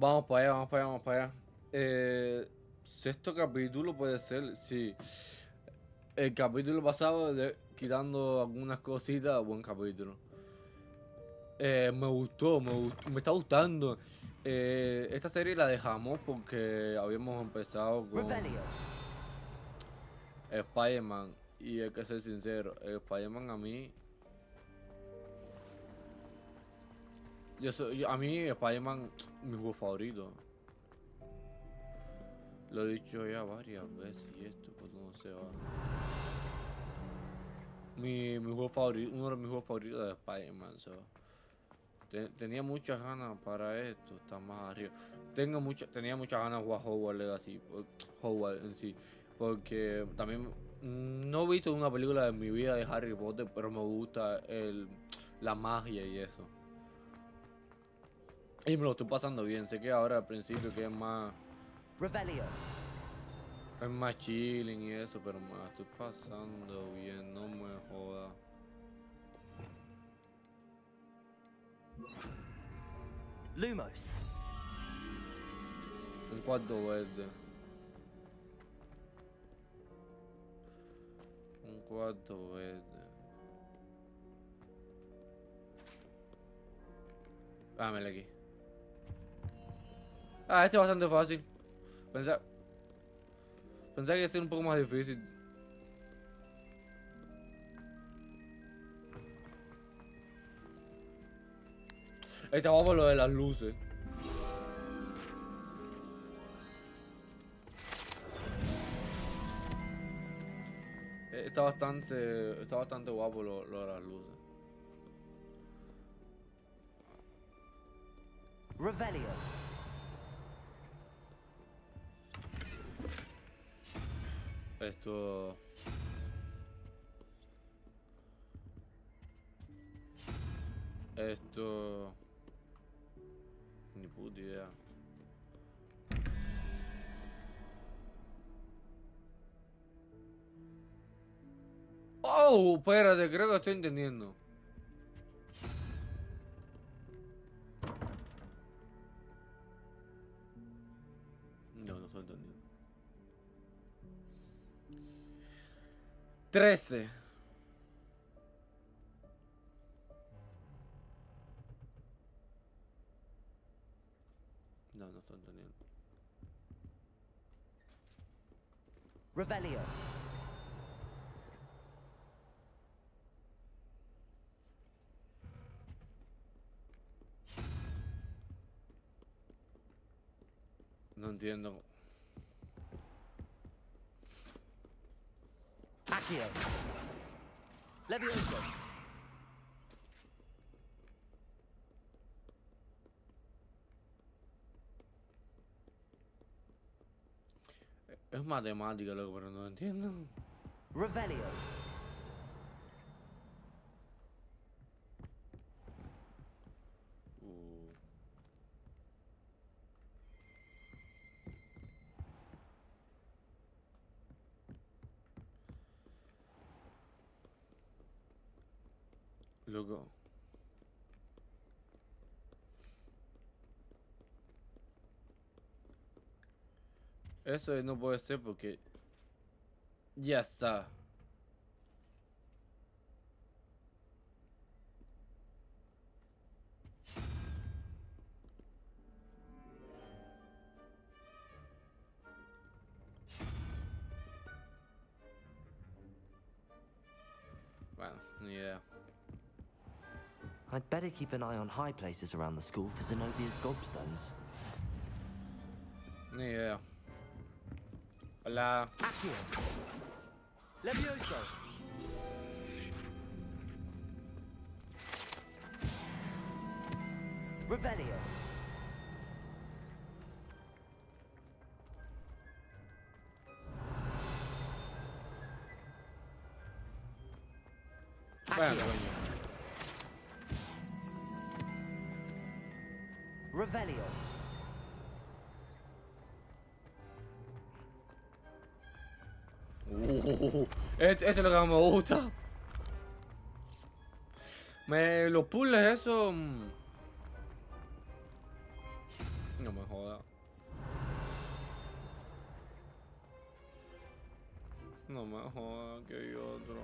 Vamos para allá, vamos para allá, vamos para allá. Sexto capítulo puede ser, sí. El capítulo pasado, quitando algunas cositas, buen capítulo. Me gustó, me está gustando. Esta serie la dejamos porque habíamos empezado con Spider-Man. Y hay que ser sincero, Spider-Man a mí... a mí Spider-Man, mi juego favorito. Lo he dicho ya varias veces y esto pues no se va. Mi juego favorito, uno de mis juegos favoritos de Spider-Man. Tenía muchas ganas para esto, está más arriba. Tenía muchas ganas de jugar Hogwarts Legacy, Hogwarts en sí. Porque también no he visto una película de mi vida de Harry Potter, pero me gusta la magia y eso. Y me lo estoy pasando bien. Sé que ahora al principio que es más... Es más chilling y eso, pero me la estoy pasando bien, no me joda. Lumos. Un cuarto verde. Un cuarto verde. Dámelo aquí. Este es bastante fácil. Pensé que iba a ser un poco más difícil. Estaba por lo de las luces. Está bastante guapo lo de las luces. Revelio. Esto... Ni puta idea. Oh, espérate, creo que estoy entendiendo. No estoy entendiendo. 13. No estoy entendiendo. Revelio. No entiendo. Accio. Levioso. Es matemática, loco, pero no entiendo. Revelio. Loco. Eso no puede ser porque... Ya está. Bueno, ni idea. I'd better keep an eye on high places around the school for Zenobia's gobstones. Ni idea. Hola. Accio. Levioso. Revelio. Bueno, Accio. coño. Revelio. Esto es lo que más me gusta. Los puzzles eso... No me joda. No me joda que hay otro.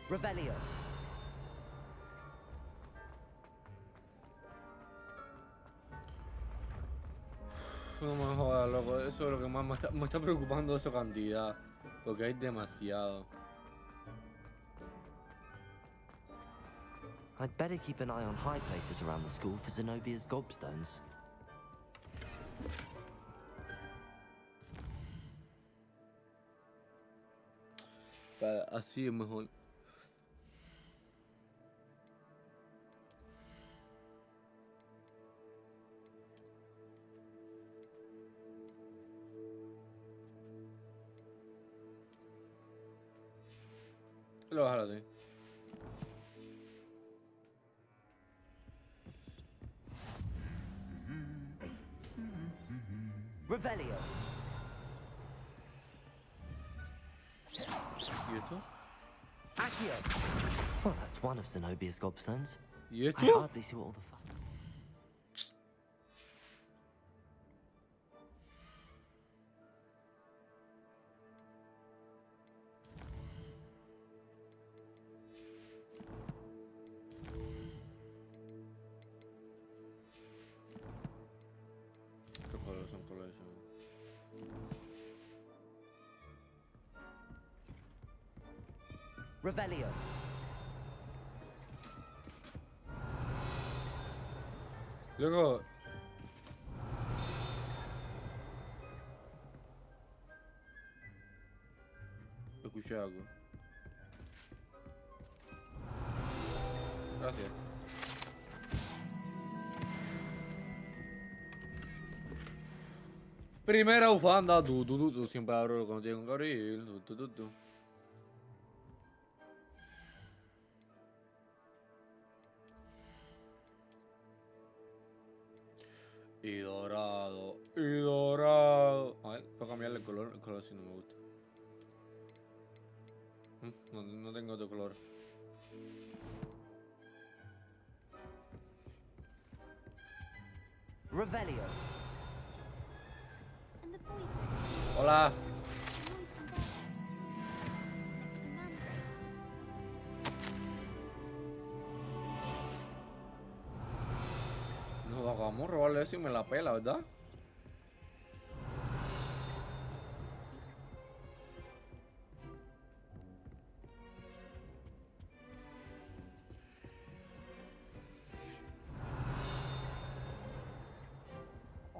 Revelio. No me jodas, loco. Eso es lo que más me está preocupando, esa cantidad. Porque hay demasiado. I'd better keep an eye on high places around the school for Zenobia's gobstones. Así es mejor. Lo vas a dejar así. Revelio. ¿Y esto? Accio. Well, that's one of Zenobia's gobstones. ¿Y I esto? hardly see what all the fuss. ¿Qué colores son colores? Revelio. Luego. Escuché algo. Gracias. Primera bufanda, tú. Siempre abro cuando tengo que abrir. Tú. Y dorado. A ver, puedo cambiarle el color si no me gusta. No tengo otro color. Revelio. And the boys don't Hola. Nos vamos a robarle eso y me la pela, ¿verdad?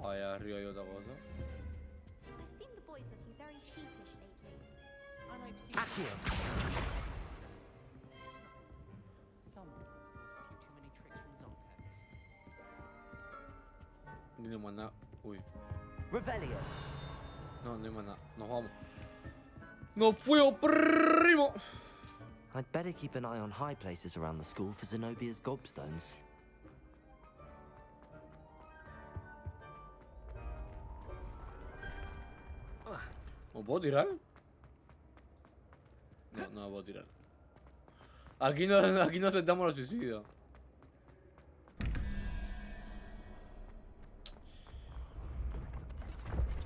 Allá arriba hay otra cosa. I've seen the boys looking very sheepish lately. I like to keep Accio. some boys want too many tricks from Zonkos. Ni de maná. Uy. Revelio. No hay maná. Nos vamos. ¡Nos fuimos, primo! I'd better keep an eye on high places around the school for Zenobia's gobstones. ¿Me puedo tirar? No me puedo tirar. Aquí no aceptamos los suicidios.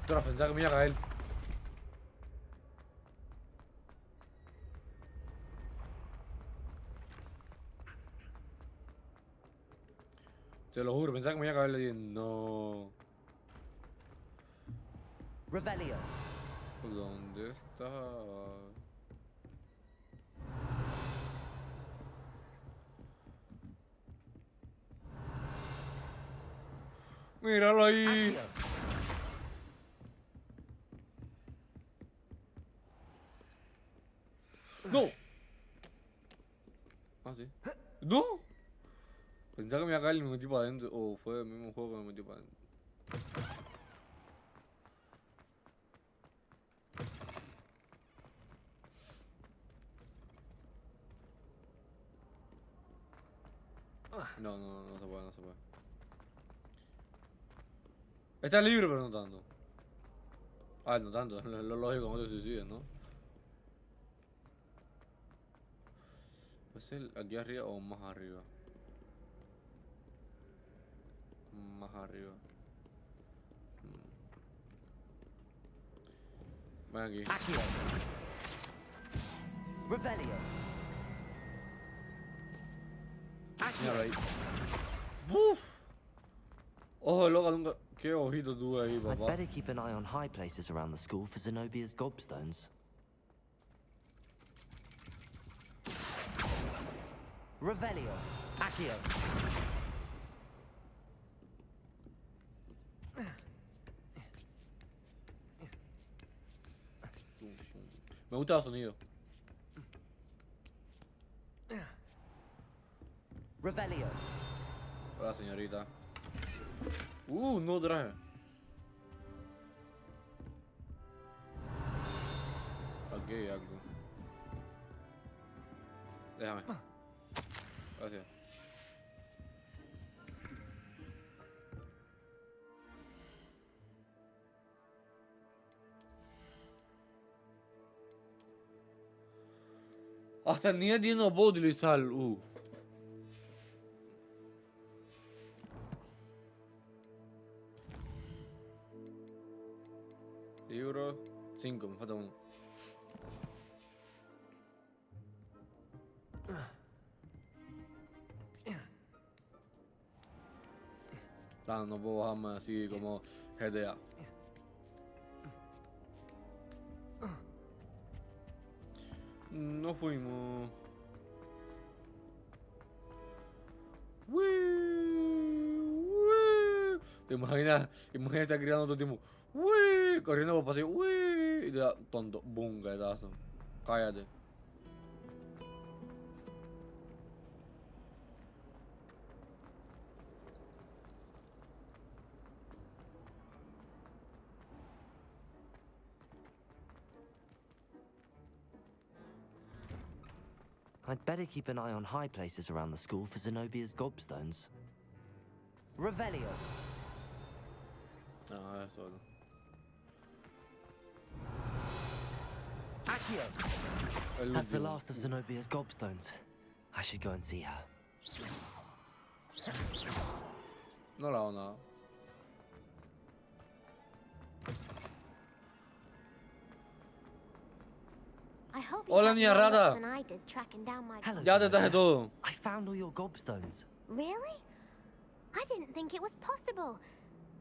Ostras, pensaba que me iba a caer. Te lo juro, pensaba que me iba a caer. Le dije, no. Revelio. ¿Dónde está? Míralo ahí. Accio. ¡No! Ah, sí. ¡No! Pensaba que me iba a caer y me metí para adentro. O fue el mismo juego que me metí para adentro. No se puede. Está libre, pero no tanto. Ah, no tanto, es lo lógico, no te suicides, ¿no? ¿Puede ser aquí arriba o más arriba? Más arriba. Ven aquí. Accio. Revelio. Míralo Accio. ahí. ¡Buf! Ojo, loca, nunca. Qué ojito tuve ahí, I'd papá. better keep an eye on high places around the school for Zenobia's gobstones. Revelio. Accio. Me gusta el sonido. Revelio. Hola, señorita. No traje. Aquí hay algo. Déjame. Gracias. Hasta el nivel 10 no puedo utilizar. Libro 5, me falta uno. No puedo bajarme así como GTA. No fuimos. ¿Te imaginas? Imagínate estar criando todo el tiempo. Corriendo por pasillo. Y te da tonto. Boom, galletazo. Cállate. I'd better keep an eye on high places around the school for Zenobia's gobstones. Revelio. Ah, eso no. Accio. El That's the último. last of Zenobia's gobstones. I should go and see her. No le hago nada. I hope you Hola, had niña more luck rata. than I did tracking down my Hello. Ya te traje todo. I found all your gobstones. Really? I didn't think it was possible.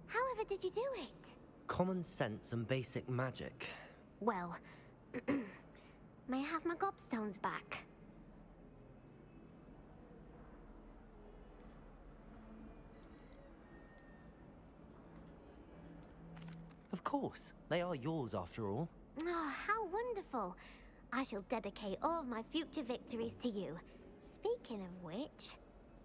However did you do it? Common sense and basic magic. Well, may I have my gobstones back? Of course. They are yours after all. Oh, how wonderful. I shall dedicate all of my future victories to you. Speaking of which,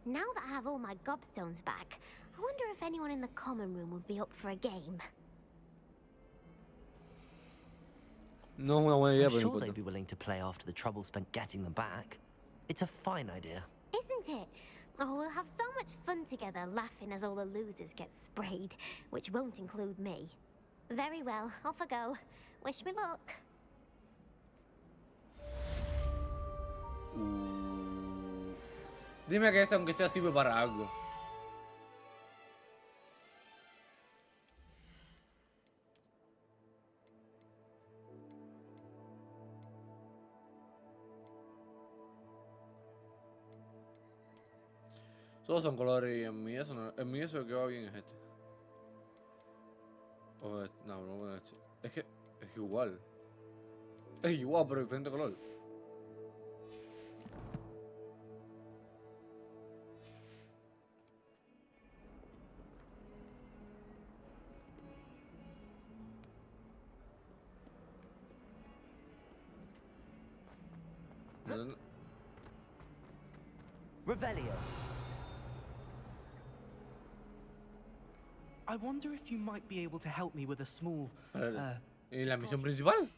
now that I have all my gobstones back, I wonder if anyone in the common room would be up for a game. No es una buena idea, I'm pero no sure importa. they'd be willing to play after the trouble spent getting them back. It's a fine idea. Isn't it? Oh, we'll have so much fun together laughing as all the losers get sprayed, which won't include me. Very well, off I go. Wish me luck. Dime que ese, aunque sea, sirve para algo. Todos son colores y en mí eso no, en mí eso que va bien es este. O no este. Es igual. Es igual, pero diferente color. Revelio. I wonder if you might be able to help me with a small, ¿Y la misión principal?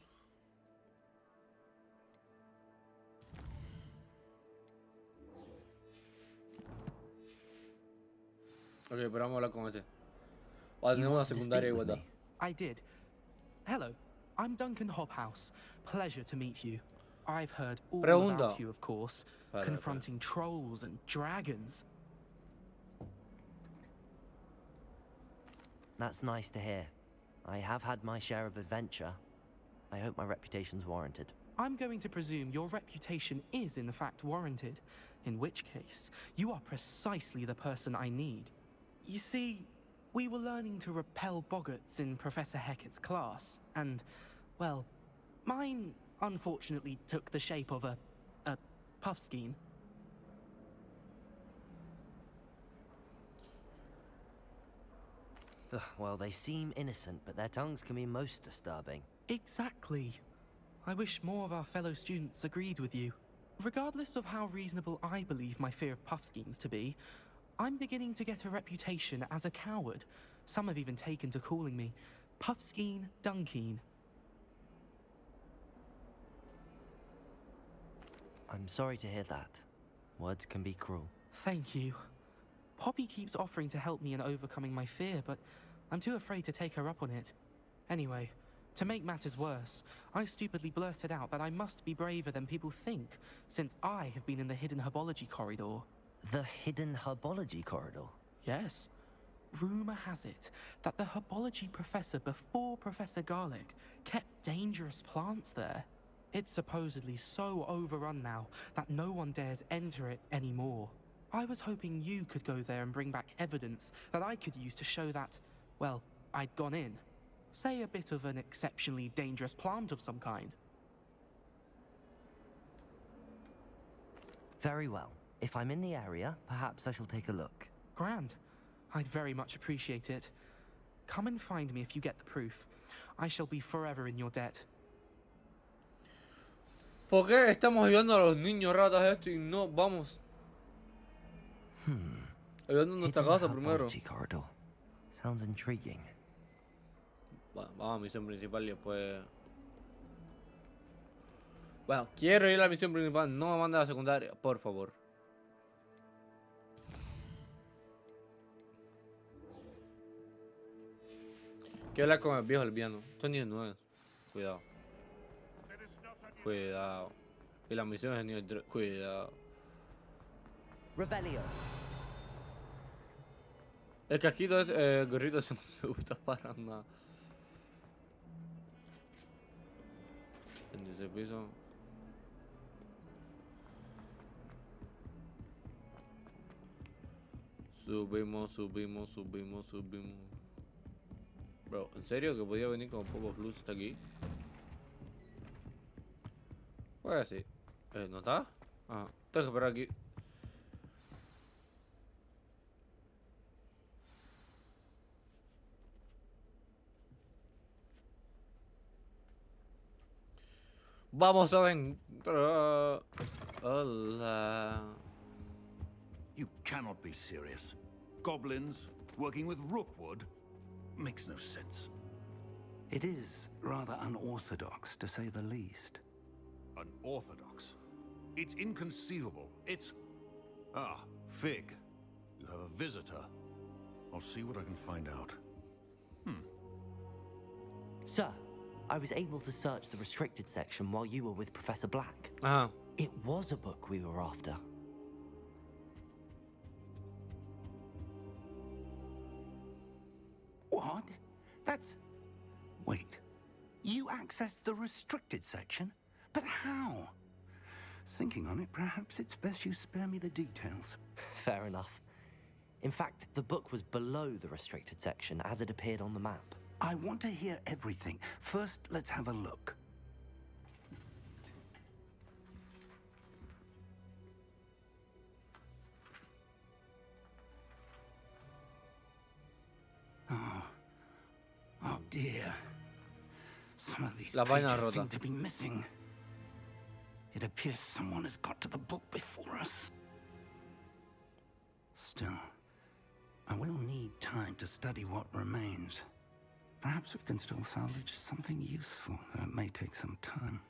Ok, pero vamos a hablar con este. O You tenemos una wanted to secundaria speak with igualdad. me? I did. Hello, I'm Duncan Hobhouse. Pleasure to meet you. I've heard all Pregunta. about you, of course, Espera, confronting trolls and dragons. That's nice to hear. I have had my share of adventure. I hope my reputation's warranted. I'm going to presume your reputation is in fact warranted, in which case, you are precisely the person I need. You see, we were learning to repel boggarts in Professor Hecat's class, and, well, mine unfortunately took the shape of a puffskein. Ugh, well, they seem innocent, but their tongues can be most disturbing. Exactly. I wish more of our fellow students agreed with you. Regardless of how reasonable I believe my fear of puffskeins to be, I'm beginning to get a reputation as a coward. Some have even taken to calling me Puffskeen Dunkeen. I'm sorry to hear that. Words can be cruel. Thank you. Poppy keeps offering to help me in overcoming my fear, but I'm too afraid to take her up on it. Anyway, to make matters worse, I stupidly blurted out that I must be braver than people think, since I have been in the hidden herbology corridor. The hidden herbology corridor? Yes. Rumor has it that the herbology professor before Professor Garlic kept dangerous plants there. It's supposedly so overrun now that no one dares enter it anymore. I was hoping you could go there and bring back evidence that I could use to show that, well, I'd gone in. Say a bit of an exceptionally dangerous plant of some kind. Very well. If I'm in the area, perhaps I shall take a look. Grand. I'd very much appreciate it. Come and find me if you get the proof. I shall be forever in your debt. ¿Por qué estamos ayudando a los niños ratas esto y no vamos ayudando a nuestra casa primero? Herbology corridor. Sounds intriguing. Bueno, vamos a la misión principal y después... Bueno, quiero ir a la misión principal, no me mande a la secundaria, por favor. Quiero hablar con el viejo lesbiano. Esto ni no es. Cuidado. Cuidado. Y la misión es nivel 3. Cuidado. Revelio. El casquito es el gorrito ese no me gusta para nada. En ese piso. Subimos, subimos, subimos, subimos. Bro, ¿en serio que podía venir con poco flux hasta aquí? Pues sí. ¿No está? Ah, tengo que esperar aquí. Vamos a entrar. Hola. You cannot be serious. Goblins working with Rookwood makes no sense. It is rather unorthodox, to say the least. Unorthodox? It's inconceivable. It's... Ah, Fig. You have a visitor. I'll see what I can find out. Sir, I was able to search the restricted section while you were with Professor Black. Ajá. It was a book we were after. What? That's... Wait. You accessed the restricted section? But how? Thinking on it, perhaps it's best you spare me the details. Fair enough. In fact, the book was below the restricted section as it appeared on the map. I want to hear everything. First, let's have a look. Oh dear. Some of these La vaina pages rota. seem to be missing. It appears someone has got to the book before us. Still, I will need time to study what remains. Perhaps we can still salvage something useful, though it may take some time.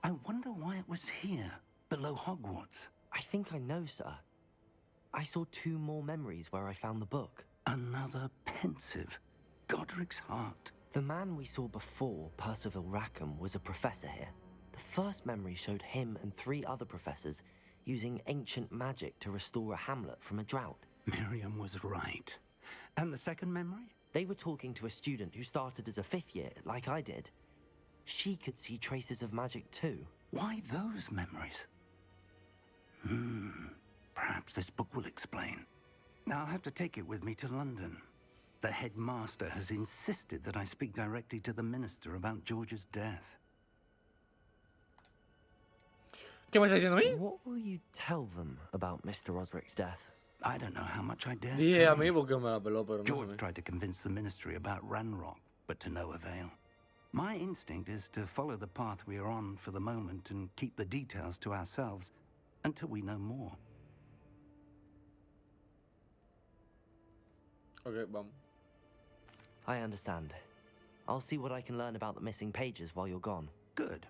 I wonder why it was here, below Hogwarts. I think I know, sir. I saw 2 more memories where I found the book. Another pensive Godric's heart. The man we saw before, Percival Rackham, was a professor here. The first memory showed him and 3 other professors using ancient magic to restore a hamlet from a drought. Miriam was right. And the second memory? They were talking to a student who started as a 5th year, like I did. She could see traces of magic too. Why those memories? Perhaps this book will explain. I'll have to take it with me to London. The headmaster has insisted that I speak directly to the minister about George's death. ¿Qué me está diciendo a mí? What will you tell them about Mr. Osric's death? I don't know how much I dare Dije a say. mí porque me la peló, pero no a George mí. tried to convince the ministry about Ranrock, but to no avail. My instinct is to follow the path we are on for the moment and keep the details to ourselves until we know more. Ok, vamos. I understand. I'll see what I can learn about the missing pages while you're gone. Good.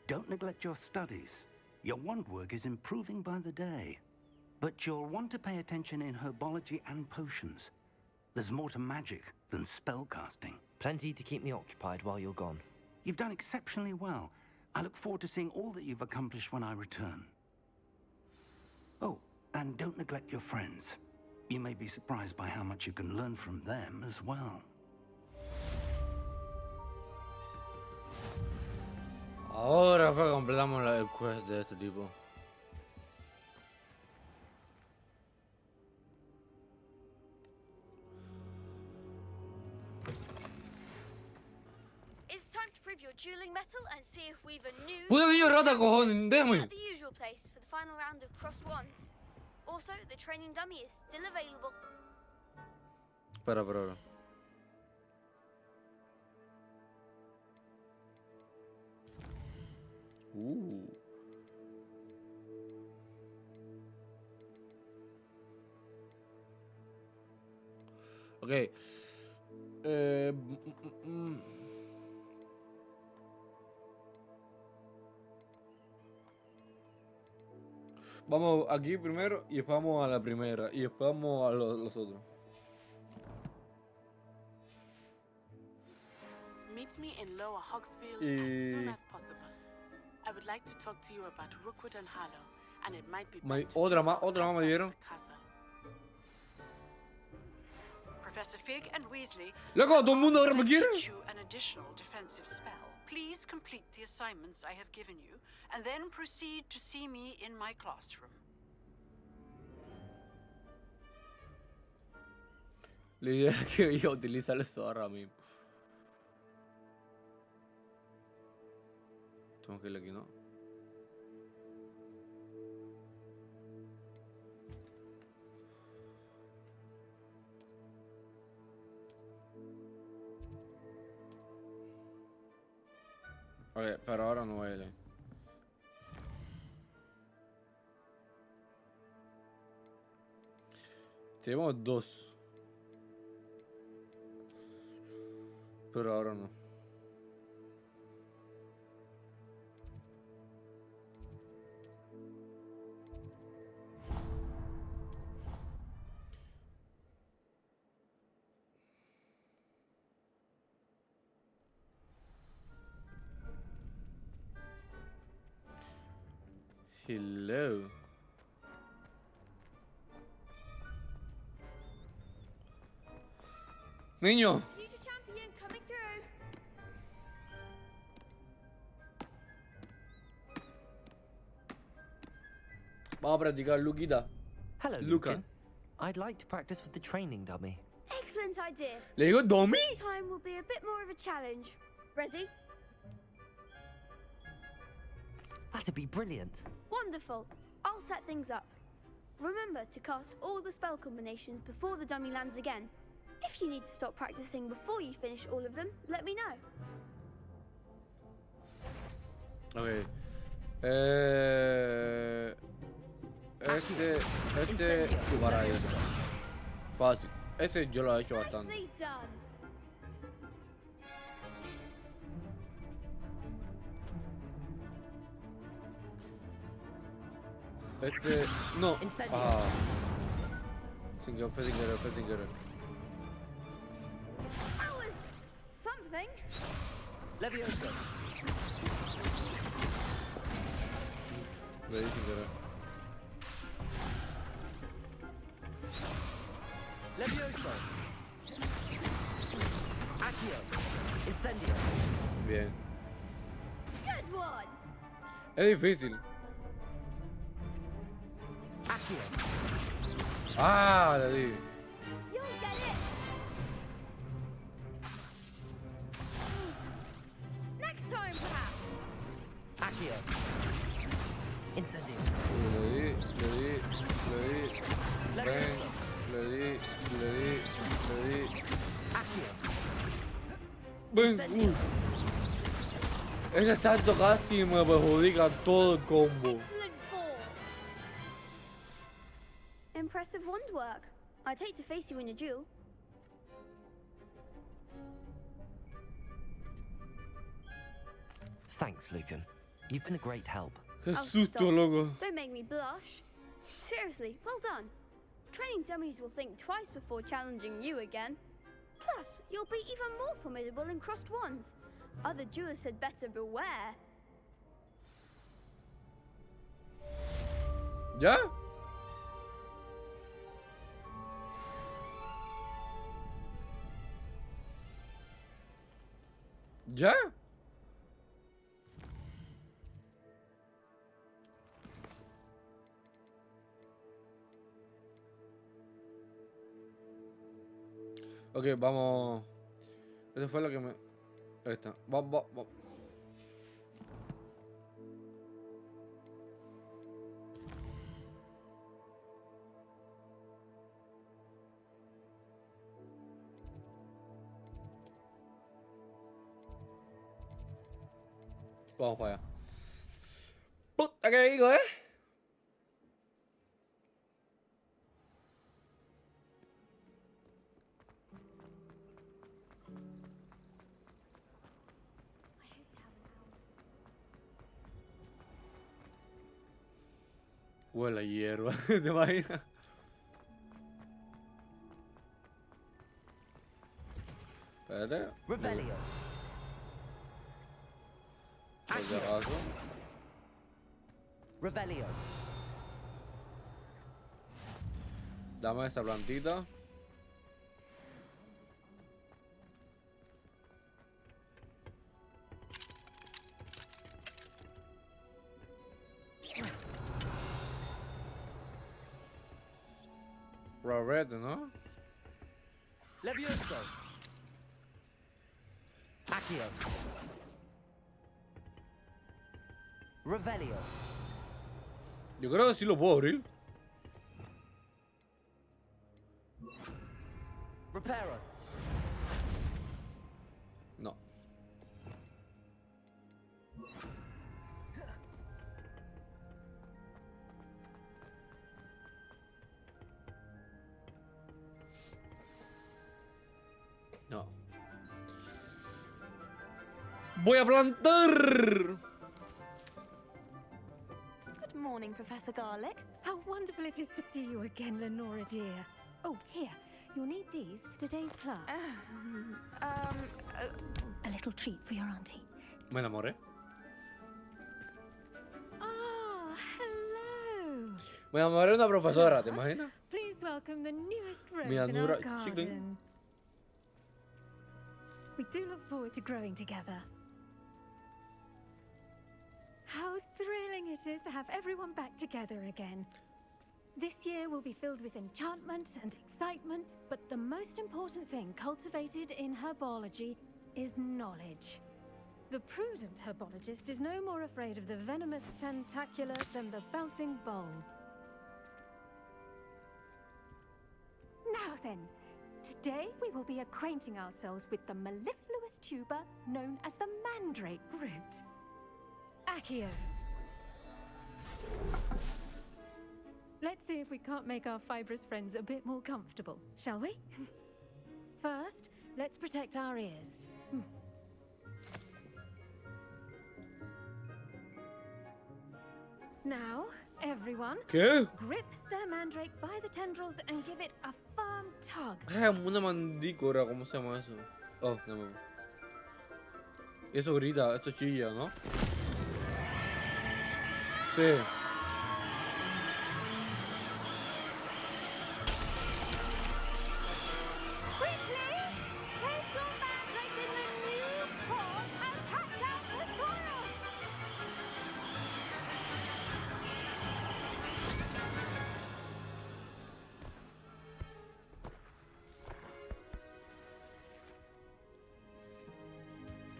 Don't neglect your studies. Your wand work is improving by the day. But you'll want to pay attention in herbology and potions. There's more to magic than spellcasting. Plenty to keep me occupied while you're gone. You've done exceptionally well. I look forward to seeing all that you've accomplished when I return. Oh, and don't neglect your friends. You may be surprised by how much you can learn from them as well. Ahora fue que completamos el quest de este tipo. It's time to prove your dueling metal and see if we've a new... ¡Puta niño rata, cojones! ¡Déjame! At the usual place for the final round of crossed wands. Also, the training dummy is still available. Espera. Ok. Vamos aquí primero y después vamos a la primera y después vamos a los otros. Meet me in Lower Hogsfield as soon as possible. I would like to talk to you about Rookwood and Harlow, and it might be best to Otra do más so me outside dieron. the castle. Professor Fig and Weasley. Loco, todo el mundo ahora me I'll quiere. teach you an additional defensive spell. Please complete the assignments I have given you, and then proceed to see me in my classroom. La idea es que iba a utilizar eso ahora mismo. Tengo que ir aquí, ¿no? Ok, pero ahora no baile. Tenemos 2. Pero ahora no. Hello. Niño. Future champion coming through. Vamos a practicar, Luquita. Hello, Luca. Lucan. I'd like to practice with the training dummy. Excellent idea. Le digo Domi. This time will be a bit more of a challenge. Ready? That'd be brilliant. Wonderful. I'll set things up. Remember to cast all the spell combinations before the dummy lands again. If you need to stop practicing before you finish all of them, let me know. Ok. Tu barallo. Fácil. Ese yo lo he hecho bastante. Nicely done. No. Incendio. Ah. Sin querer, fue sin querer. That was something. Levioso. Le dije que era. Levioso. Accio. Incendio. Bien. Good one. Es difícil. Accio. Ah, le di. You'll get it. Next time, perhaps. Accio. Incendio. Le di. Ven, Levioso. le di. Accio. Ven, Incendio. uy. Ese salto casi me perjudica todo el combo. Excellent fall. Impressive wand work. I'd hate to face you in a duel. Thanks, Lucan. You've been a great help. Qué Oh, susto, stop. loco. Don't make me blush. Seriously, well done. Training dummies will think twice before challenging you again. Plus, you'll be even more formidable in crossed wands. Other duelists had better beware. ¿Ya? ¿Ya? Ok, vamos. Eso fue lo que me... Esta. Vamos. Vamos para allá. Puta que digo, ¿eh? Huele a hierba, ¿te imaginas? Espérate. Revelio. Por si acaso. Revelio. Dame esta plantita. Red, ¿no? Levioso. Accio. Revelio. Yo creo que sí lo puedo abrir. Reparo. No. No. Voy a plantar. Good morning, Professor Garlic. How wonderful it is to see you again, Lenora dear. Oh, here. You'll need these for today's class. A little treat for your auntie. Me enamoré. Ah, hello. Me enamoré de una profesora, ¿te imaginas? Please welcome the newest rose Mi in our Anura garden. chicken. We do look forward to growing together. How thrilling it is to have everyone back together again. This year will be filled with enchantment and excitement, but the most important thing cultivated in herbology is knowledge. The prudent herbologist is no more afraid of the venomous tentacular than the bouncing bulb. Now then, today we will be acquainting ourselves with the mellifluous tuber known as the mandrake root. Accio. Let's see if we can't make our fibrous friends a bit more comfortable, shall we? First, let's protect our ears. Now, everyone. ¿Qué? Grip the mandrake by the tendrils and give it a firm tug. Una mandícora, ¿cómo se llama eso? Oh, no me. Eso grita, esto chilla, ¿no? Sí. Quickly, place your mandrake in the new pot and pack out the soil.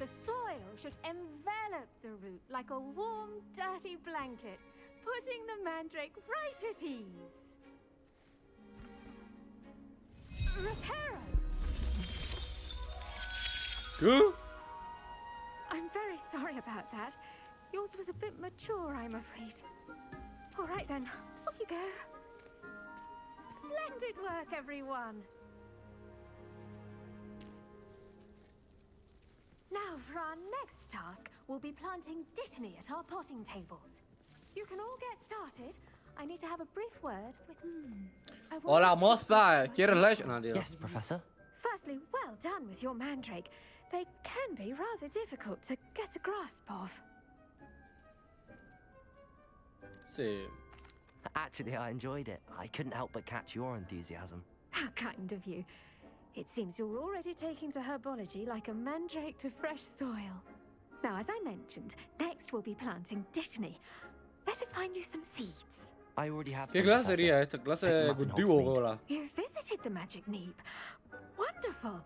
The soil should envelop the root like a warm, dirty blanket, putting the mandrake right at ease. Reparo! ¿Qué? I'm very sorry about that. Yours was a bit mature, I'm afraid. All right then, off you go. Splendid work, everyone. Now, for our next task, we'll be planting dittany at our potting tables. You can all get started. I need to have a brief word with... I want Hola, to- moza. ¿Quieres leche? No, tío. Yes, Professor. Firstly, well done with your mandrake. They can be rather difficult to get a grasp of. Sí. Actually, I enjoyed it. I couldn't help but catch your enthusiasm. How kind of you. It seems you're already taking to herbology like a mandrake to fresh soil. Now, as I mentioned, next we'll be planting dittany. Let us find you some seeds. I already have ¿Qué some, clase Professor. sería esta? ¿Clase Pick de them up in cultivo, Hogsmeade. hola? You visited the magic neep. Wonderful.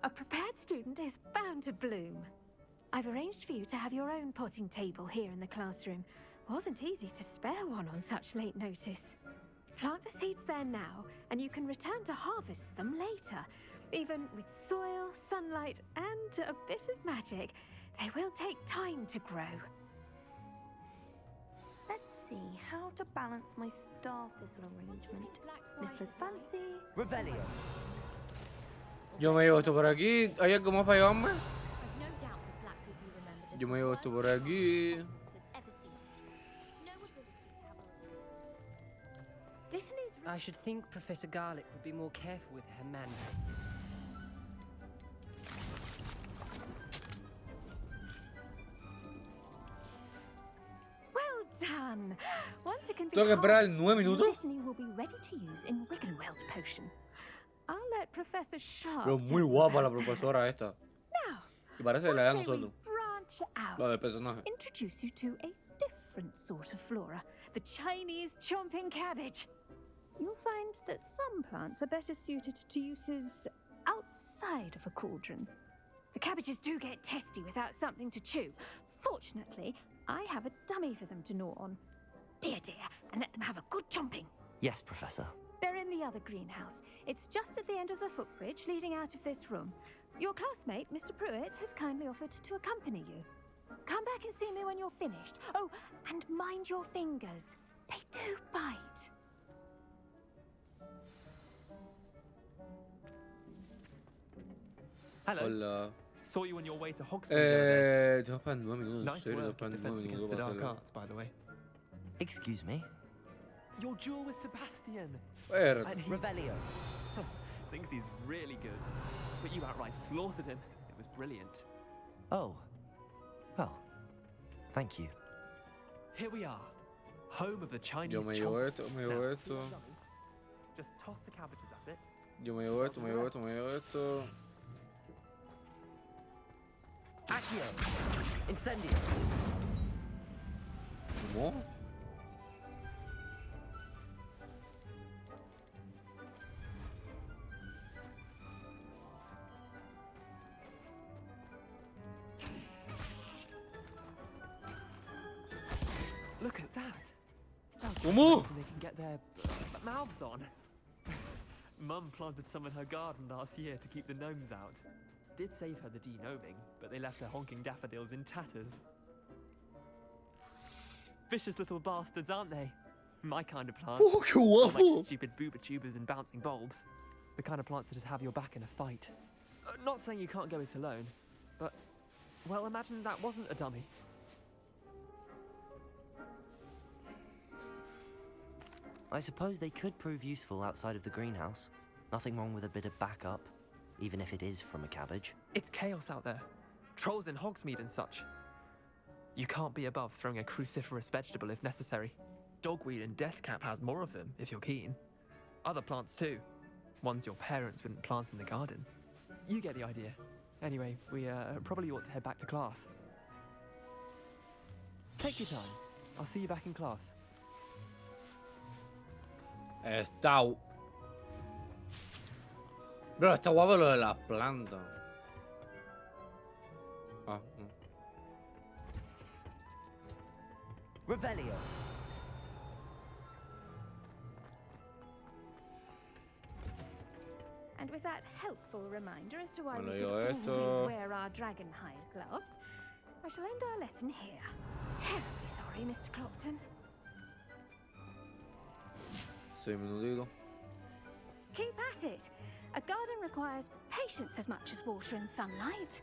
A prepared student is bound to bloom. I've arranged for you to have your own potting table here in the classroom. Wasn't easy to spare one on such late notice. Plant the seeds there now, and you can return to harvest them later. Even with soil, sunlight, and a bit of magic, they will take time to grow. Let's see how to balance my star thistle arrangement. Niffler's fancy. Revelio. Yo me llevo esto por aquí. ¿Hay algo más para llevarme? I've no doubt the black people remembered us Yo me as llevo one esto por aquí. has ever seen. No ability to have a... Dittany's I should think Professor Garlick would be more careful with her mandrakes. well done. Once it can be Tengo que esperar harvested, 9 minutos. Dittany will be ready to use in Wiggenweld potion. I'll let Professor Sharp. Pero muy guapa la profesora esta. Now, Y parece la de what say we nosotros. branch out? La del personaje. Introduce you to a different sort of flora, the Chinese chomping cabbage. You'll find that some plants are better suited to uses outside of a cauldron. The cabbages do get testy without something to chew. Fortunately, I have a dummy for them to gnaw on. Be a dear and let them have a good chomping. Yes, Professor. They're in the other greenhouse. It's just at the end of the footbridge leading out of this room. Your classmate, Mr. Pruitt, has kindly offered to accompany you. Come back and see me when you're finished. Oh, and mind your fingers. They do bite. Hello. Hola. Saw you on your way to Hogsmeade. Tengo para 9 minutos. Nice Serio, tengo work para in 9 defense against minutos the para dark hacerlo. arts, by the way. Excuse me? Your duel with Sebastian. Pero, And he Revelio. thinks he's really good. But you outright slaughtered him. It was brilliant. Oh. Well, thank you. Here we are. Home of the Chinese yo me llevo chomp. esto, me llevo Now, esto. Just toss the cabbages at it. Yo me llevo esto, me llevo esto, me llevo esto. Accio. Incendio. ¿Cómo? Look at that. ¿Cómo? They can get their mouths on. Mum planted some in her garden last year to keep the gnomes out. Did save her the de-gnoming, but they left her honking daffodils in tatters. Vicious little bastards, aren't they? My kind of plants. Oh, qué Not guapo. like stupid booba tubers and bouncing bulbs. The kind of plants that just have your back in a fight. Not saying you can't go it alone, but, well, imagine that wasn't a dummy. I suppose they could prove useful outside of the greenhouse. Nothing wrong with a bit of backup, even if it is from a cabbage. It's chaos out there. Trolls in Hogsmeade and such. You can't be above throwing a cruciferous vegetable if necessary. Dogweed and deathcap has more of them, if you're keen. Other plants too. Ones your parents wouldn't plant in the garden. You get the idea. Anyway, we probably ought to head back to class. Take your time. I'll see you back in class. Está... Bro, está guapo lo de las plantas. Ah, no. Revelio. And with that helpful reminder as to why Bueno, we should yo always esto- wear our dragon hide gloves, I shall end our lesson here. Terribly sorry, Mr. Clopton. 6 minutitos. Keep at it. A garden requires patience as much as water and sunlight.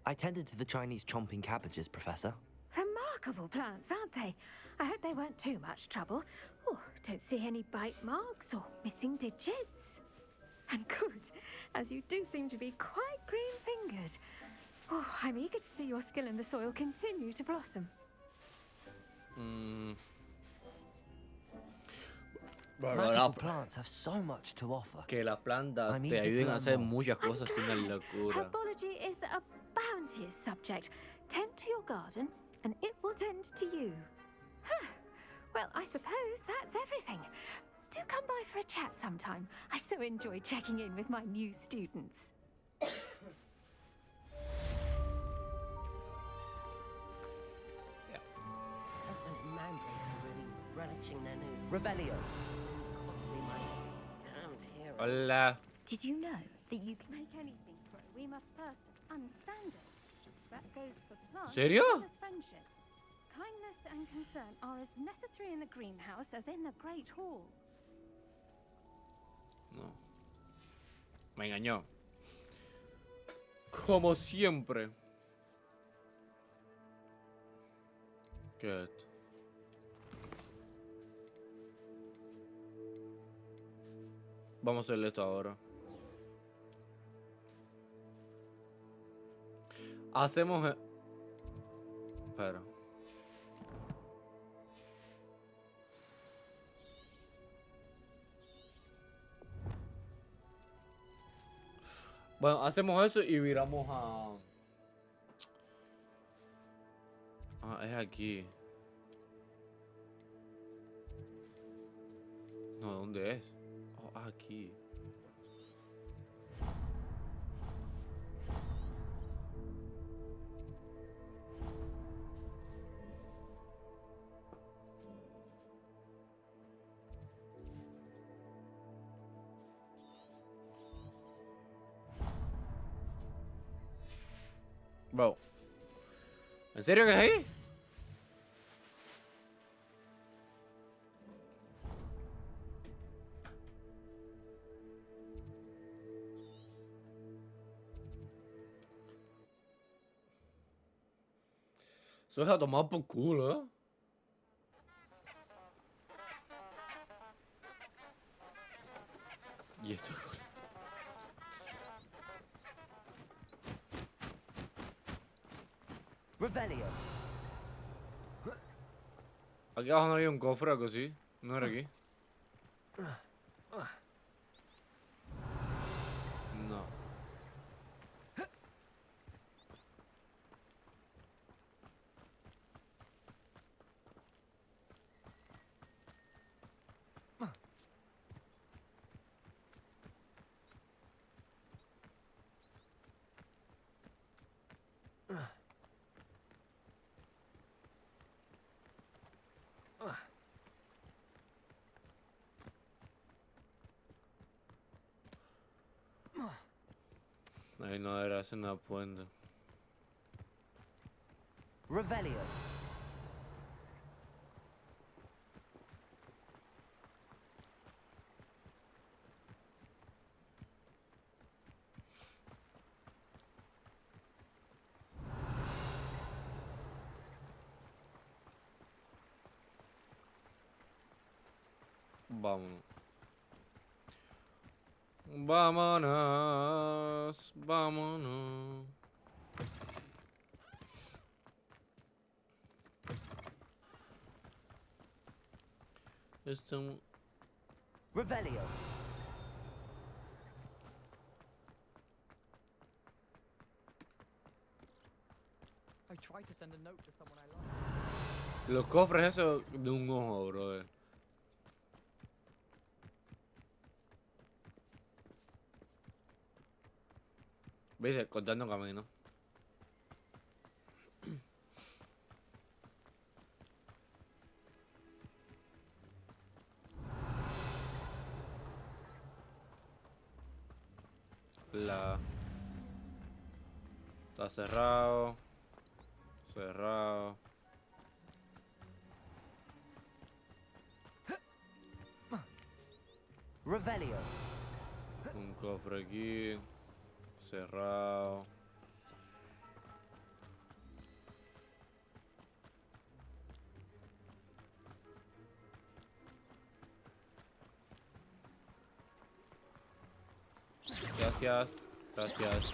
I tended to the Chinese chomping cabbages, Professor. Remarkable plants, aren't they? I hope they weren't too much trouble. Oh, don't see any bite marks or missing digits. And good, as you do seem to be quite green-fingered. Oh, I'm eager to see your skill in the soil continue to blossom. Bueno, Magical plants have so much to offer. que las plantas I'm te eager to ayuden a learn hacer more. muchas cosas sin la locura. Herbology is a bounteous subject. Tend to your garden, and it will tend to you. Huh. Well, I suppose that's everything. Do come by for a chat sometime. I so enjoy checking in with my new students. Those mandrakes are really relishing their new Revelio. Possibly my damned hero. Hola. Did you know that you can make anything grow? We must first understand it. That goes for plants ¿Serio? as well as friendships. Kindness and concern are as necessary in the greenhouse as in the Great Hall. No. Me engañó. Como siempre. ¿Qué es esto? Vamos a hacerle esto ahora. Hacemos... Espera. Bueno, hacemos eso y viramos a... Ah, es aquí. No, ¿dónde es? Oh, aquí. Bro. ¿En serio que es ahí? Eso es a tomar por culo, ¿eh? Y esto es cosa. Revelio. Aquí abajo no había un cofre o algo así. No era aquí. No. Ahí no era hacer una puente. Revelio. Vámonos. Vámonos. Vámonos. Estamos... Revelio. I tried to send a note to someone I love. Los cofres esos de un ojo, brother. ¿Veis? Cortando camino. Está cerrado. Cerrado. Revelio. Un cofre aquí. Cerrado. Gracias. Gracias.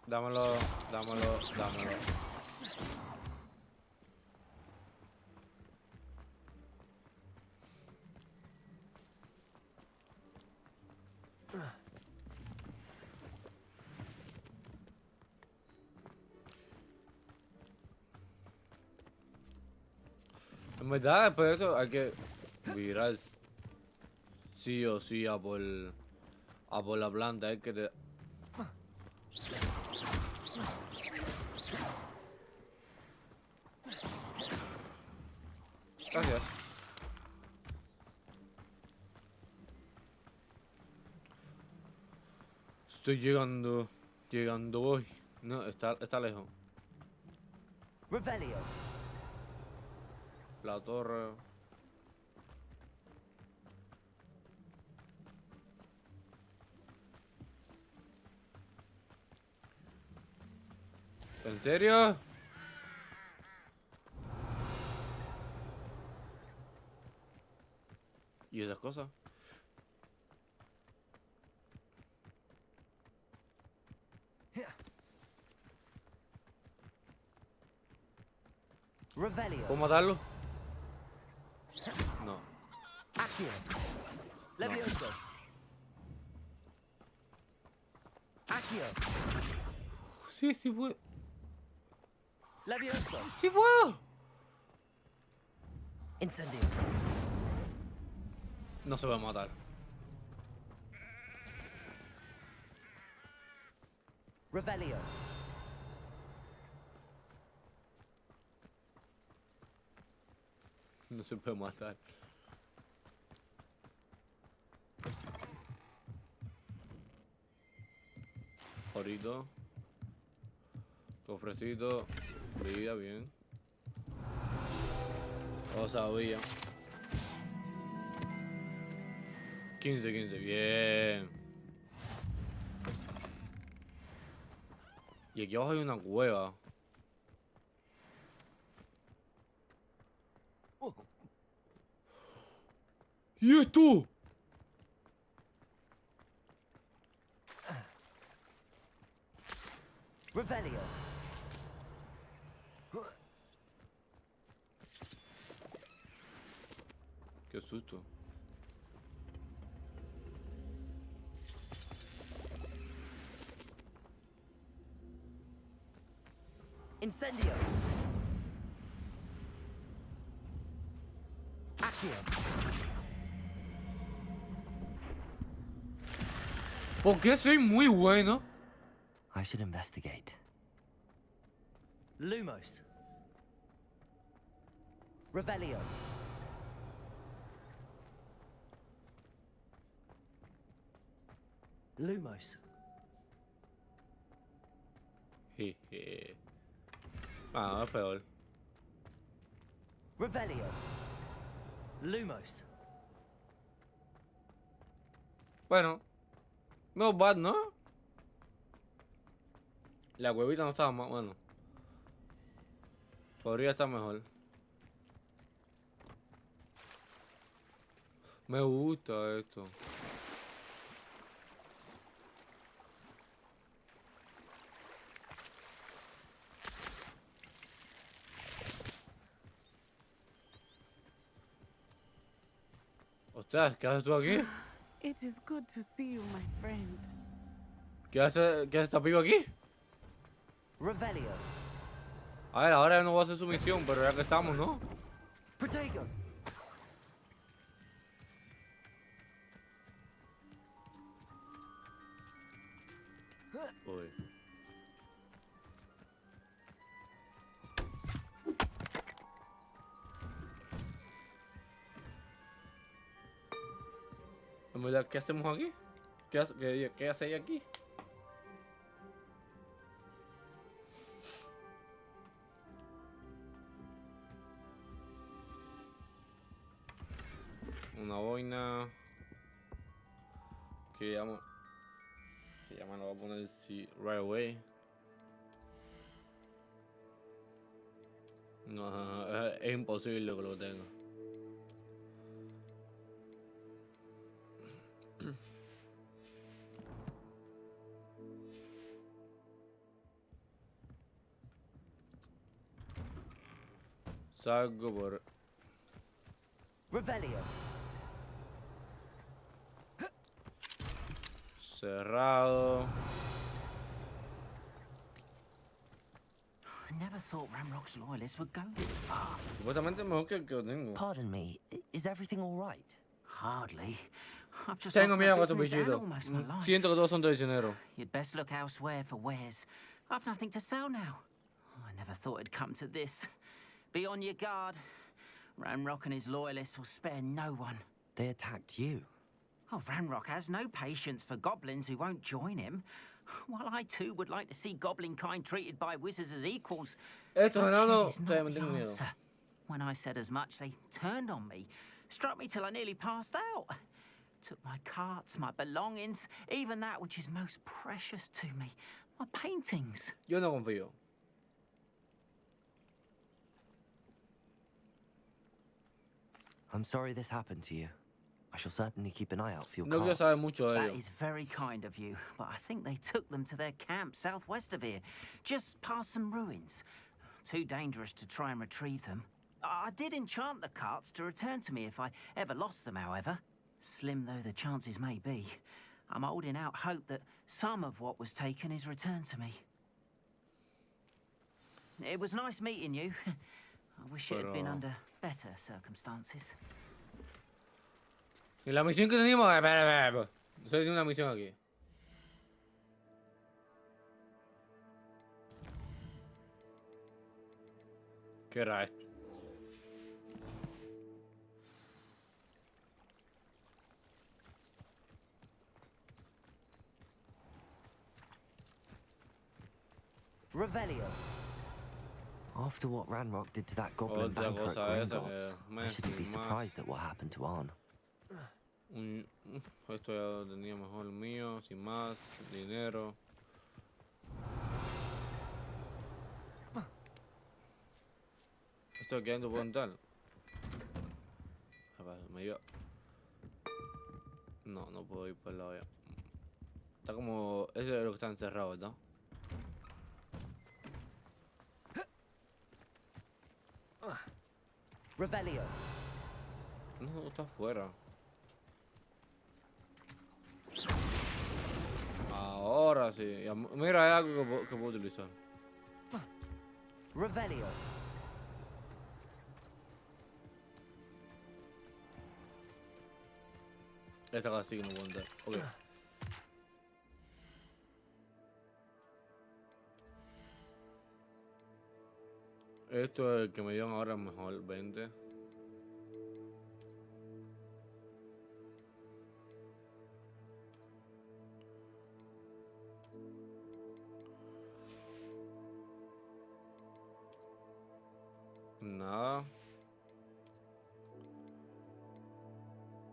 Dámelo, dámelo, dámelo. En verdad, después de eso hay que virar sí o sí a por la planta. Hay que Gracias. Estoy llegando. Llegando voy. No, está lejos. Revelio. La torre. ¿En serio? ¿Y esas cosas? Revelio. ¿Puedo matarlo? No. Accio. Levioso. Accio. Sí, sí puedo. Levioso. ¡Sí puedo! Incendio. No se va a matar. Revelio. No se puede matar. Jorito. Cofrecito. Vida, bien. Lo sabía. 15, 15. Bien. Y aquí abajo hay una cueva. ¿Y esto? Revelio. Qué susto. Incendio. Accio. ¿Por qué soy muy bueno? I should investigate. Lumos. Revelio. Lumos. Jeje. Ah, no es peor. Revelio. Lumos. Bueno. No bad, ¿no? La huevita no estaba mal, bueno. Podría estar mejor. Me gusta esto. Ostras, ¿qué haces tú aquí? It is good to see you, my friend. ¿Qué hace esta piba aquí? Revelio. A ver, ahora no va a hacer su misión, pero ya que estamos, ¿no? Protego. Uy. En verdad, ¿qué hacemos aquí? ¿Qué hace ella aquí? Una boina que ya me lo voy a poner sí, right away. No, es imposible que lo tenga. Salgo por Revelio. cerrado. I never thought Ramrock's loyalists would go this far. Supuestamente mejor que el que tengo. Pardon me, is everything all right? Hardly. I've just Tengo lost my miedo con tu business and bichito. almost my life. Siento que todos son traicioneros. You'd best look elsewhere for wares. I've nothing to sell now. I never thought it'd come to this. Be on your guard. Ranrock and his loyalists will spare no one. They attacked you. Oh, Ranrock has no patience for goblins who won't join him. While I too would like to see goblin kind treated by wizards as equals, Estos enanos bloodshed is not también the tengo miedo. answer. When I said as much, they turned on me, struck me till I nearly passed out. Took my carts, my belongings, even that which is most precious to me, my paintings. Yo no confío. I'm sorry this happened to you. I shall certainly keep an eye out for your No quiero carts. saber mucho de That ellos. is very kind of you, but I think they took them to their camp southwest of here, just past some ruins. Too dangerous to try and retrieve them. I did enchant the carts to return to me if I ever lost them, however. Slim though the chances may be, I'm holding out hope that some of what was taken is returned to me. It was nice meeting you. I wish it had been under better circumstances. Y la misión que teníamos. Espera. Solo tiene una misión aquí. ¿Qué era esto? Revelio. After what Ranrock did to that goblin Otra banker at cosa esa Gringotts, que I shouldn't be más. surprised at what happened to Arn. Esto ya lo tenía mejor mío, sin más, dinero. Esto quedando por entrar. Me iba. No, no puedo ir por el lado ya. Está como. Ese es lo que está encerrado, ¿verdad? Revelio. No, está afuera. Ahora sí. Mira, hay algo que puedo utilizar. Revelio. Esta casa sí que no puedo entrar. Ok. Esto es el que me dieron ahora mejor, 20. Nada.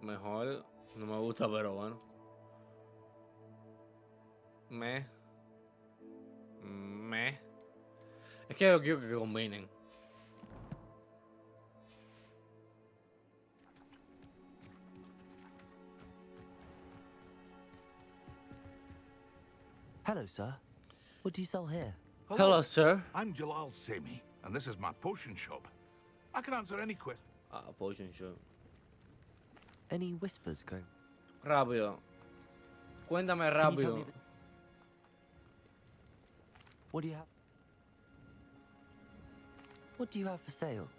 Mejor. No me gusta, pero bueno. Es que yo quiero que combinen. Hello, sir. What do you sell here? Hello, sir. I'm Jalal Sami, and this is my potion shop. I can answer any question. Potion shop. Any whispers going? Rápido. Cuéntame Can you tell rápido. me What do you have? What do you have for sale?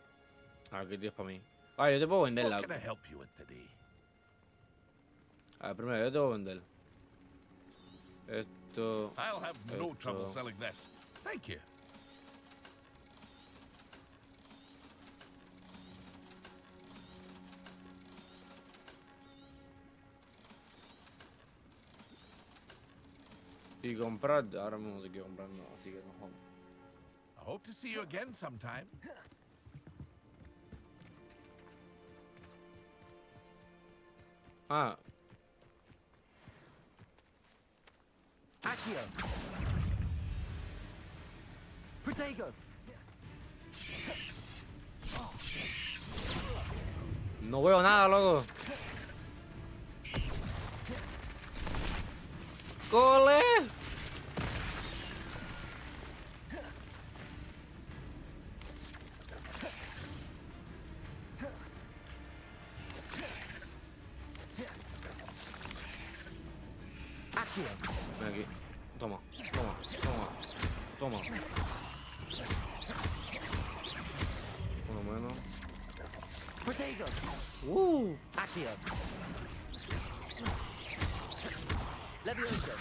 ¿Qué tienes para mí? Yo te puedo vender la. What can I help you with today? Primero, yo te puedo vender. Esto. I'll have no esto. trouble selling this. Thank you. Y comprar, ahora mismo te quiero comprar, no, así que no jodas. I hope to see you again sometime. Accio. Protego. No veo nada, loco. ¡Cole! Ven aquí. Toma, toma, toma, toma. Por lo menos. Protego. Accio. Levioso.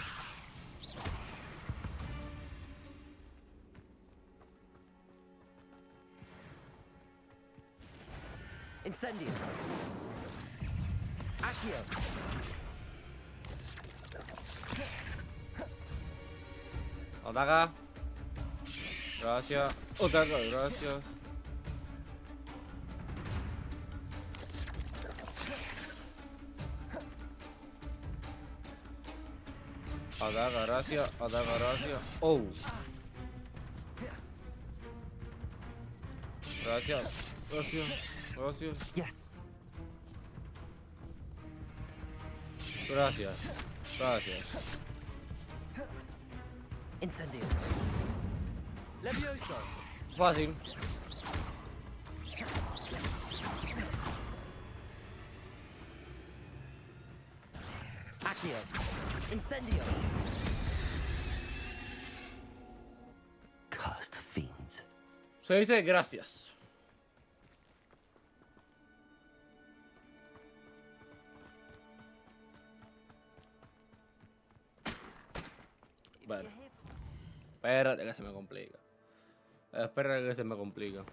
Incendio. Accio. Ataca. Gracias. Ataca, gracias. Ataca, gracias. Ataca, gracias. Oh. Gracias. Gracias. Gracias. Yes. Gracias. Gracias. Incendio. Levioso. Fácil. Accio. Incendio. Cursed fiends. Se dice gracias. Bueno. Espérate que se me complica. Espérate que se me complica.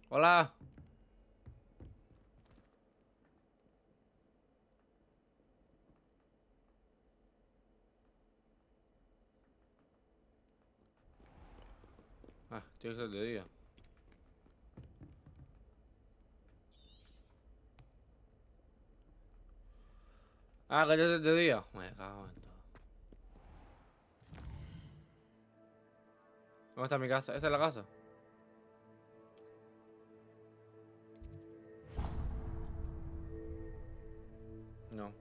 Hola. Tiene que ser de día. Que tiene que ser de día. Me cago en todo. ¿Dónde está mi casa? ¿Esa es la casa? No.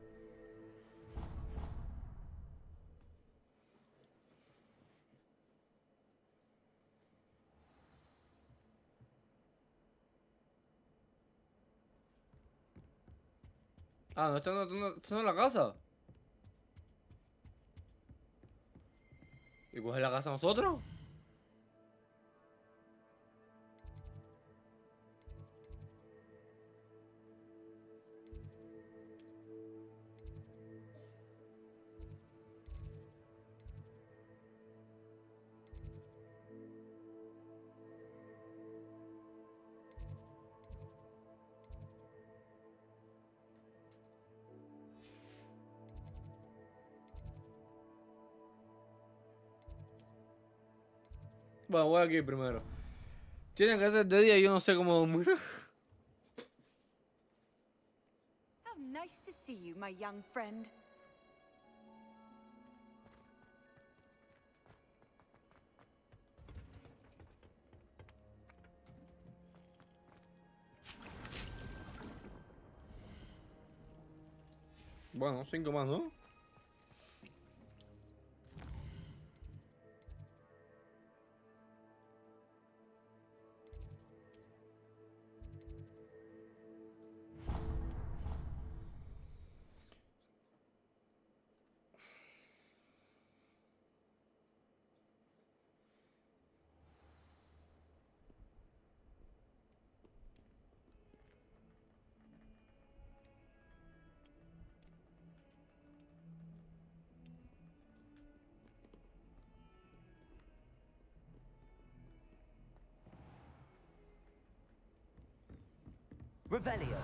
No, esto no es la casa. ¿Y cuál es la casa de nosotros? Bueno, voy aquí primero. Tiene que ser de día y yo no sé cómo dormir. How nice to see you, my young friend. Bueno, 5 más, ¿no? Revelio.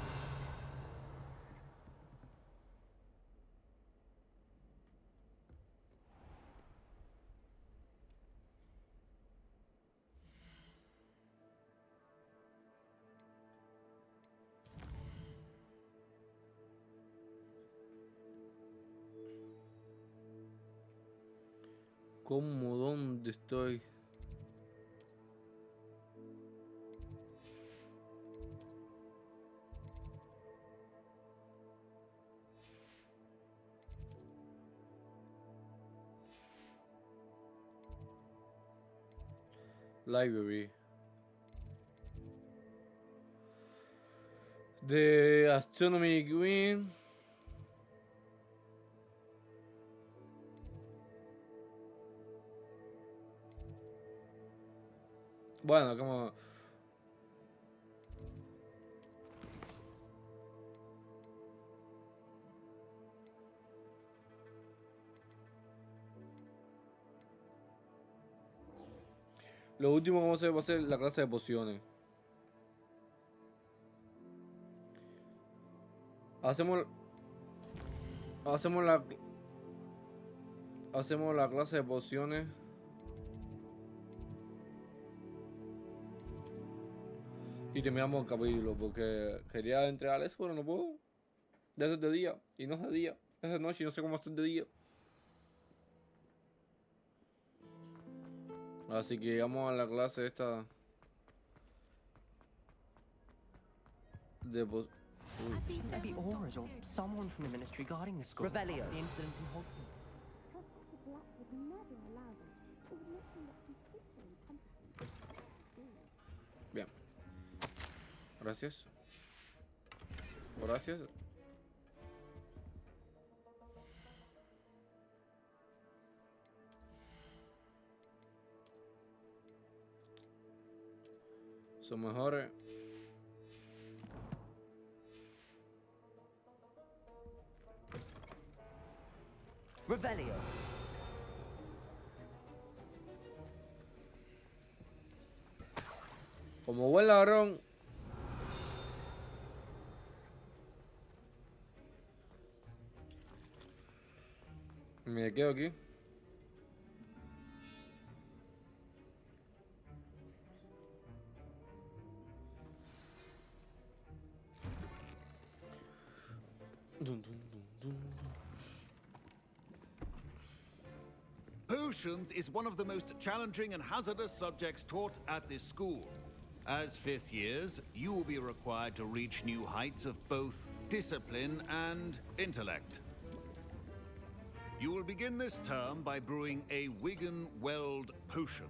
¿Cómo? ¿Dónde estoy? Library. De Astronomy Green. Bueno, como... Lo último que vamos a hacer va a ser la clase de pociones. Hacemos la clase de pociones. Y terminamos el capítulo porque quería entregar eso, pero no puedo. Ya es de día y no es de día. Es de noche y no sé cómo hacer de día. Así que llegamos a la clase esta de Maybe Auras or someone from the ministry guarding the school. Revelio. The incident in Hogwarts. Bien. Gracias. Gracias. Son mejores. Revelio. Como buen ladrón. Me quedo aquí. Potions is one of the most challenging and hazardous subjects taught at this school. As fifth years, you will be required to reach new heights of both discipline and intellect. You will begin this term by brewing a Wigan-Weld potion.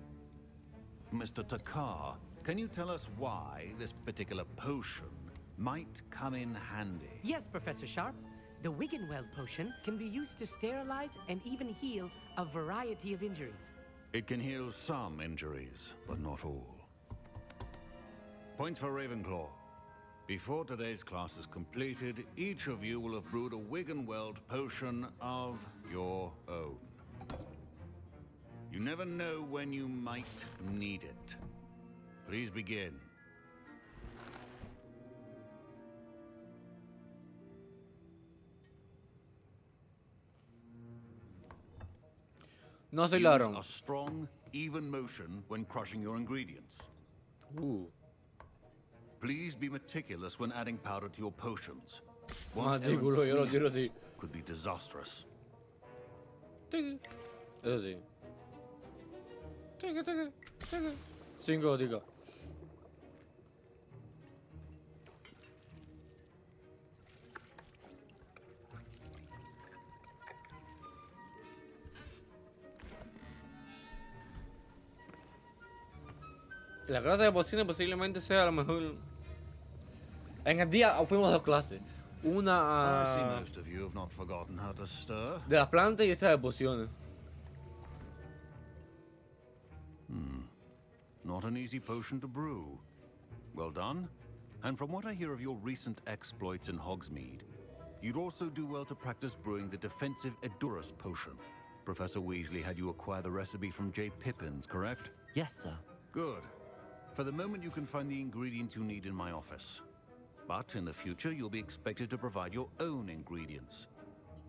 Mr. Takar, can you tell us why this particular potion might come in handy? Yes, Professor Sharp. The Wiggenweld potion can be used to sterilize and even heal a variety of injuries. It can heal some injuries, but not all. Points for Ravenclaw. Before today's class is completed, each of you will have brewed a Wiggenweld potion of your own. You never know when you might need it. Please begin. No soy Use ladrón. a strong, even motion when crushing your ingredients. Please be meticulous when adding powder to your potions. Ah, One sí, errant culo, yo lo tiro sneeze así. could be disastrous. Tiki. Eso sí. Tiki, tiki, tiki. 5 goticas. La clase de pociones posiblemente sea la mejor. En el día fuimos a 2 clases. I see Una most of you have not forgotten how to stir. de las plantas y esta de pociones. Not an easy potion to brew. Well done. And from what I hear of your recent exploits in Hogsmeade, you'd also do well to practice brewing the defensive Edurus potion. Professor Weasley had you acquire the recipe from J. Pippin's, correct? Yes, sir. Good. For the moment, you can find the ingredients you need in my office. But in the future, you'll be expected to provide your own ingredients.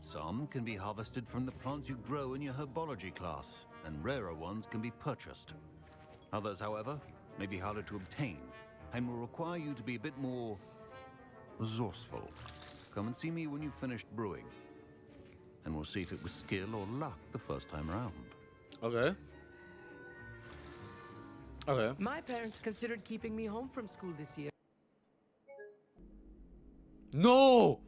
Some can be harvested from the plants you grow in your herbology class, and rarer ones can be purchased. Others, however, may be harder to obtain, and will require you to be a bit more resourceful. Come and see me when you've finished brewing, and we'll see if it was skill or luck the first time around. Okay. Okay. My parents considered keeping me home from school this year. ¡No!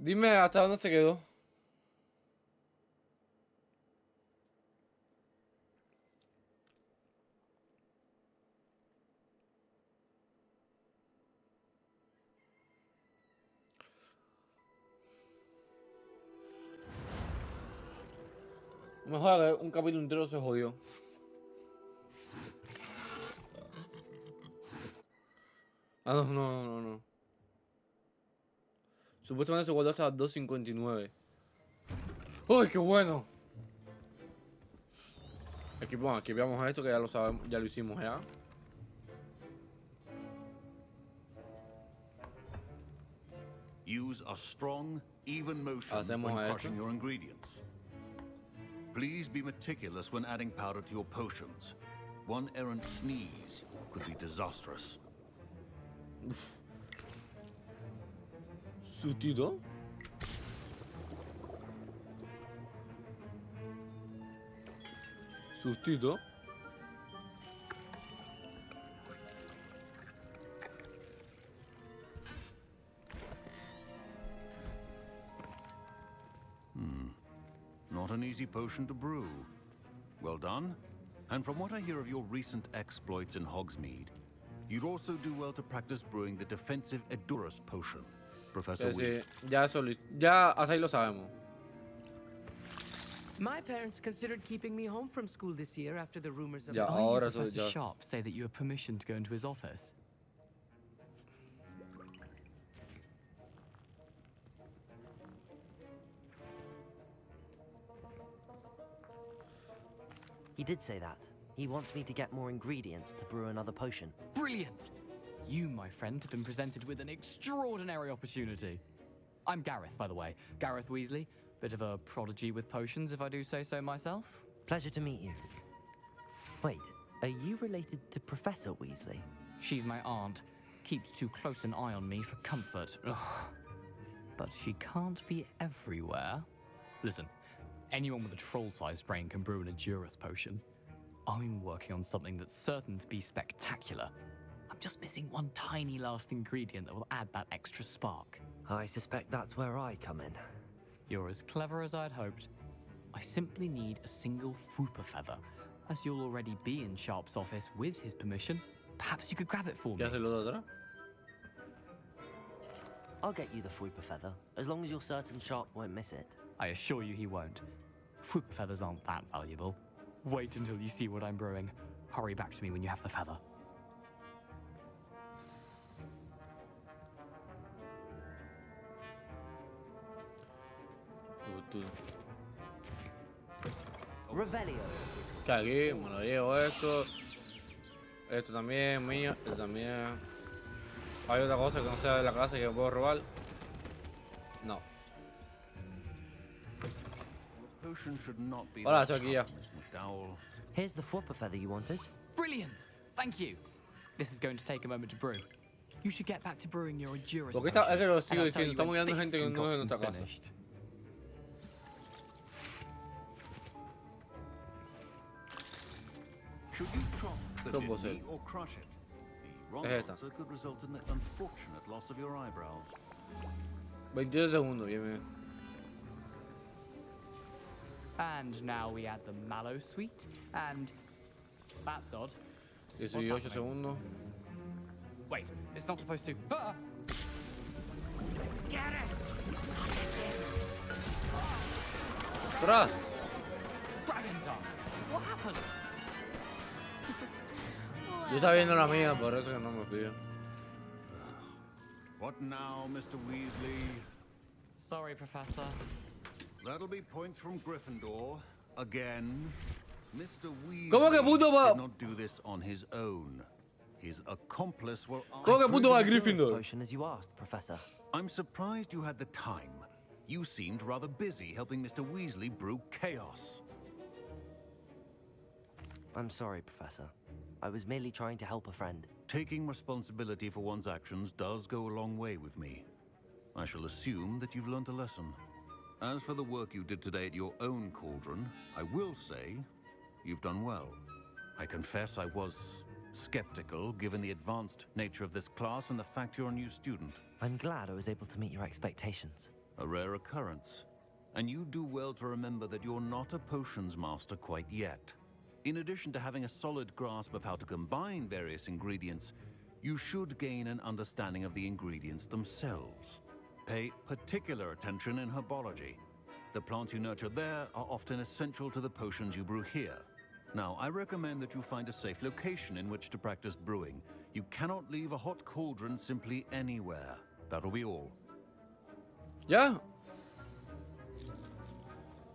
Dime hasta dónde se quedó. Mejor un capítulo entero se jodió. Ah, no. Supuestamente se guardó hasta las 2:59. ¡Uy, qué bueno! Aquí, bueno, aquí veamos esto que ya lo sabemos, ya lo hicimos ya. Use a strong, even motion Hacemos when esto. crushing your ingredients. Please be meticulous when adding powder to your potions. One errant sneeze could be disastrous. ¿Sustito? ¿Sustito? Not an easy potion to brew. Well done. And from what I hear of your recent exploits in Hogsmeade, you'd also do well to practice brewing the defensive Edurus potion. Professor Weasley. Ya eso ya hasta ahí lo sabemos. My parents considered keeping me home from school this year after the rumors of Ya, ahora eso Professor ya. Sharp say that you have permission to go into his office. He did say that. He wants me to get more ingredients to brew another potion. Brilliant! You, my friend, have been presented with an extraordinary opportunity. I'm Gareth, by the way. Gareth Weasley. Bit of a prodigy with potions, if I do say so myself. Pleasure to meet you. Wait, are you related to Professor Weasley? She's my aunt. Keeps too close an eye on me for comfort. Ugh. But she can't be everywhere. Listen, anyone with a troll-sized brain can brew an Edurus potion. I'm working on something that's certain to be spectacular. I'm just missing one tiny last ingredient that will add that extra spark. I suspect that's where I come in. You're as clever as I'd hoped. I simply need a single Fwooper feather. As you'll already be in Sharp's office with his permission, perhaps you could grab it for me. ¿Qué hace lo de atrás? I'll get you the Fwooper feather, as long as you're certain Sharp won't miss it. I assure you he won't. Fwooper feathers aren't that valuable. Wait until you see what I'm brewing. Hurry back to me when you have the feather. Revelio. Que aquí me lo llevo esto. Esto también mío. Esto también. Hay otra cosa que no sea de la clase que puedo robar. No. Potion should not be Hola, that estoy aquí ya. tough, Miss McDowell. Here's the flopper feather you wanted. Brilliant! Thank you. This is going to take a moment to brew. You should get back to brewing your Endurance ¿Por qué está? Es que lo And sigo I'll tell diciendo. you Estamos when mirando this gente que no es de concoction's nuestra casa. finished. Should you chop the Esto puedo didney hacer. or crush it? The wrong Es esta. answer could result in the unfortunate loss of your eyebrows. 22 segundos, bien, bien. And now we add the mallow sweet, and that's odd. 18 What's happening? segundos. Wait, it's not supposed to. Ah! Get it! ¡Tras! Dragon Dog! What happened? Yo estaba viendo la mía, por eso que no me fío. What now, Mr. Weasley? Sorry, Professor. That'll be points from Gryffindor. Again. Mr. Weasley ¿Cómo que puto va? did not do this on his own. His accomplice will... ¿Cómo que puto va a Endurance Gryffindor? potion as you asked, Professor. I'm surprised you had the time. You seemed rather busy helping Mr. Weasley brew chaos. I'm sorry, Professor. I was merely trying to help a friend. Taking responsibility for one's actions does go a long way with me. I shall assume that you've learnt a lesson. As for the work you did today at your own cauldron, I will say you've done well. I confess I was skeptical given the advanced nature of this class and the fact you're a new student. I'm glad I was able to meet your expectations. A rare occurrence. And you do well to remember that you're not a potions master quite yet. In addition to having a solid grasp of how to combine various ingredients, you should gain an understanding of the ingredients themselves. Pay particular attention in herbology. The plants you nurture there are often essential to the potions you brew here. Now, I recommend that you find a safe location in which to practice brewing. You cannot leave a hot cauldron simply anywhere. That'll be all. ¿Ya?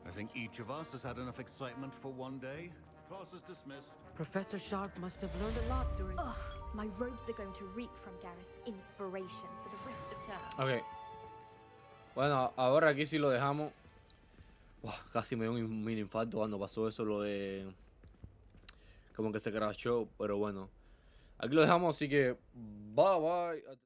I think each of us has had enough excitement for one day. Class is dismissed. Professor Sharp must have learned a lot during... Ugh, my robes are going to reek from Gareth's inspiration for the rest of term. Ok. Bueno, ahora aquí sí lo dejamos. Buah, casi me dio un mini infarto cuando pasó eso, lo de... Como que se crashó, pero bueno. Aquí lo dejamos, así que... Bye, bye.